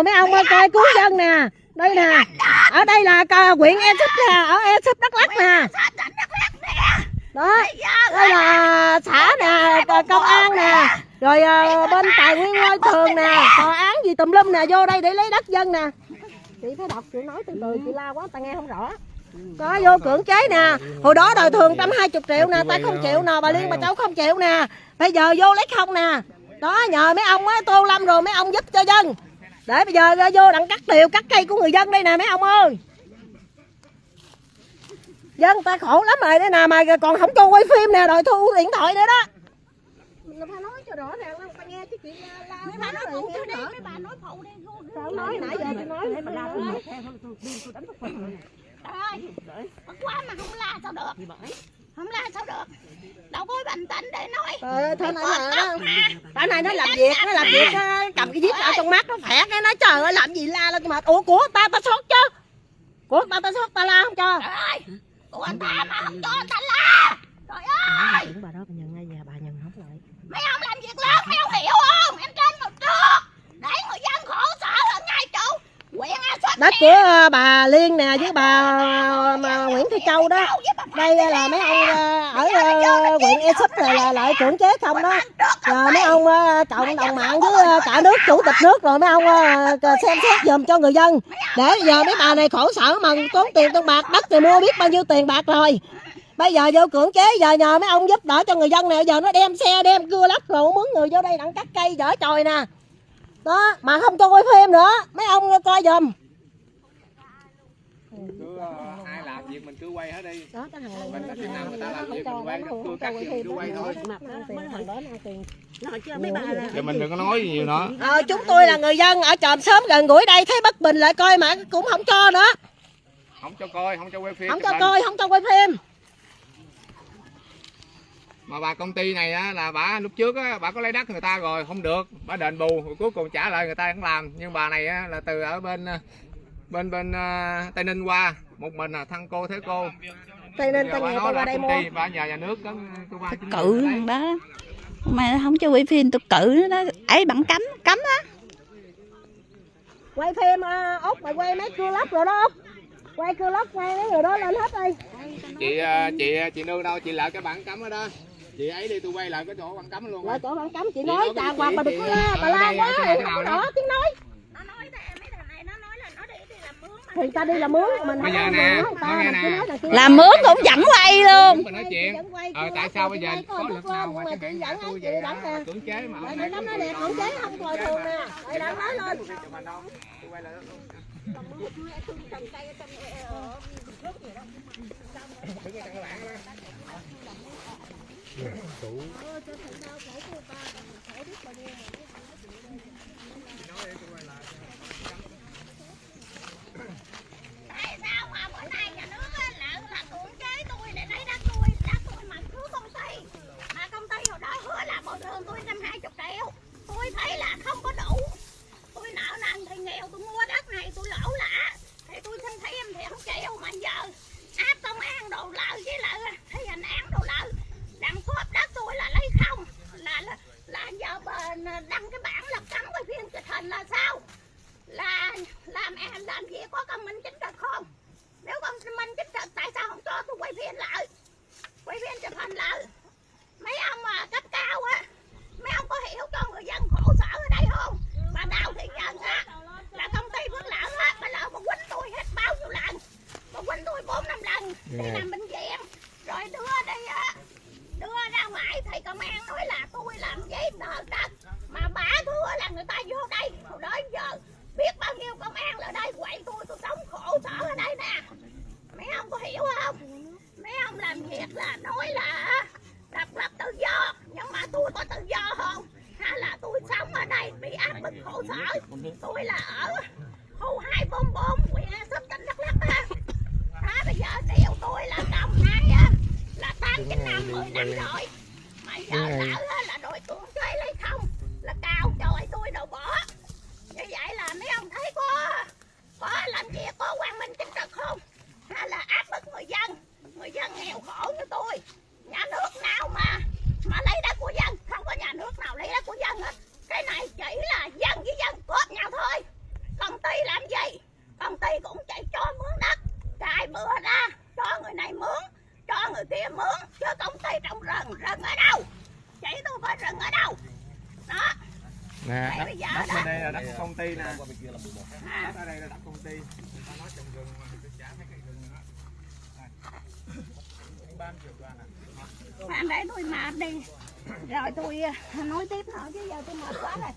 rồi mấy ông coi cứu dân nè. Đây nè, ở đây là huyện Ea Súp nè, ở Ea Súp Đắk Lắk nè. Đó, đây là xã nè, công an nè, rồi bên tài nguyên môi trường nè, tòa án gì tùm lum nè, vô đây để lấy đất dân nè. Chị phải đọc, chị nói từ từ, chị la quá, ta nghe không rõ. Có vô cưỡng chế nè, hồi đó đòi thường 120 triệu nè, ta không chịu nè, bà Liên bà Cháu không chịu nè, bây giờ vô lấy không nè. Đó, nhờ mấy ông á, Tô Lâm rồi mấy ông giúp cho dân. Để bây giờ vô đặng cắt tiều, cắt cây của người dân đây nè mấy ông ơi. Dân ta khổ lắm rồi đây nè, mà còn không cho quay phim nè, rồi thu điện thoại nữa đó. Mình phải nói cho rõ ràng, ta nghe chứ chị la mấy bà nói phụ đi, mấy bà nói phụ đi. Sao nói nãy giờ tôi nói để mà la tôi đánh bất bình. Trời ơi, bất quá mà không la sao được. Không la sao được. Đâu có bình tĩnh để nói. Cái này nó làm việc, nó cầm cái viết ở trong mắt nó phẹt cái nó trời ơi làm gì la lên mà. Ủa của ta sót chứ. Của ta sót ta la không cho. Của ta mà không cho ta la. Trời ơi. Bà đó bà nhận ngay về bà nhận không lại. Mấy ông làm việc lớn mấy ông hiểu không? Em trên một trước. Để người dân khổ sở ở ngay chỗ huyện Ea Súp. Đất của bà Liên nè với bà Nguyễn Thị Châu đó. Đây là mấy ông ở huyện Ea Súp là lại cưỡng chế không đó. Rồi mấy ông cộng đồng mạng với cả nước chủ tịch nước rồi mấy ông xem xét giùm cho người dân. Để giờ mấy bà này khổ sở mà tốn tiền tốn bạc, đất thì mua biết bao nhiêu tiền bạc rồi. Bây giờ vô cưỡng chế, giờ nhờ mấy ông giúp đỡ cho người dân này, giờ nó đem xe đem cưa lắp rồi mướn người vô đây đặng cắt cây dở trời nè. Đó, mà không cho quay phim nữa, mấy ông coi giùm. Cứ ai làm việc mình cứ quay hết đi. Đó, cái thằng này mình chừng nào người ta làm việc mình quay, cứ cắt gì cứ quay thôi. Thằng đó nó tiền. Thì mình đừng có nói gì nhiều nữa. Chúng tôi là người dân ở chòm xóm gần gũi đây, thấy bất bình lại coi mà cũng không cho nữa. Không cho coi, không cho quay phim. Không cho coi, không cho quay phim. Mà bà công ty này á, là bà lúc trước á, bà có lấy đất người ta rồi không được, bà đền bù rồi cuối cùng trả lại người ta không làm. Nhưng bà này á, là từ ở bên Tây Ninh qua một mình thăng cô thế cô. Tây Ninh Tây Nghèo qua đây mua. Bà nhờ nhà nước đó, cự thằng đó mà không cho quay phim tôi cự nó đó ấy bằng cấm đó. Quay phim Út mày quay mấy cưa lóc rồi đó Út. Quay cưa lóc quay mấy người đó lên hết đi. Chị Nương đâu, chị lại cái bảng cấm ở đó. Chị ấy đi tôi quay lại cái chỗ bảng cấm luôn. Lại chỗ bảng cấm chị nói chà hoặc bà đừng có la, bà la quá rồi không rõ tiếng nói. Nó nói mấy thằng này nó nói là nó đi làm mướn. Thì ta đi làm mướn mình bây giờ nè, làm mướn cũng vẫn quay luôn. Mình nói chuyện. Tại sao bây giờ có lực nào mà cái bạn nhà tôi vậy cưỡng chế mà ông này nó nè cưỡng chế không coi thường nè. Đây đang nói lên. Tại sao mà bữa nay nhà nước là cưỡng chế tôi để lấy đất tôi mà cứ công ty. Mà công ty hồi đó hứa là bồi thường tôi 120 triệu. Tôi thấy là không có đủ. Tôi nợ nần thì nghèo, tôi mua đất này tôi lỗ lạ. Thì tôi xin thấy em thì không chịu mà giờ áp công an đồ lợi với lại thi hành án đồ lợi. Đặng khớp đất tôi là lấy không. Là giờ đăng cái bản là cấm quay phim chụp hình là sao? Là làm gì có công minh chính thực không? Nếu công minh chính thực tại sao không cho tôi quay phim lại? Quay phim chụp hình lại. Mấy ông mà cấp cao á, mấy ông có hiểu cho người dân khổ sở ở đây không? Bà Đào Thị Nhân á, là công ty Phước Lợi á, bà lỡ bà quýnh tôi hết bao nhiêu lần? Bà quýnh tôi 4-5 lần đi nằm bệnh viện. Rồi đưa ra ngoài thì công an nói là tôi làm giấy tờ đất. Mà bả hứa là người ta vô đây, hồi đó giờ biết bao nhiêu công an ở đây quậy tôi sống khổ sở ở đây nè. Mấy ông có hiểu không? Mấy ông làm việc là nói là độc lập tự do, nhưng mà tôi có tự do không? Hay là tôi sống ở đây bị áp bức khổ sở? Tôi là ở khu 244 huyện Ea Súp tỉnh Đắk Lắk á. Bây giờ điều tôi là đồng nay á là 8-9 năm 10 năm rồi. Mà giờ là đội cưỡng chế lấy không là cao trời tôi đâu bỏ. Như vậy là mấy ông thấy có làm việc có quang minh chính trực không? Hay là áp bức người dân nghèo khổ như tôi? Nhà nước nào mà lấy đất của dân? Không có nhà nước nào lấy đất của dân hết. Cái này chỉ là dân với dân cướp nhau thôi. công ty nè. Đất ở đây là đất công ty. Người ta nói trồng rừng mà tôi trả mấy cái rừng đó. Ban vừa qua nè. Để tôi mệt đi. Rồi tôi nói tiếp nữa chứ giờ tôi mệt quá rồi.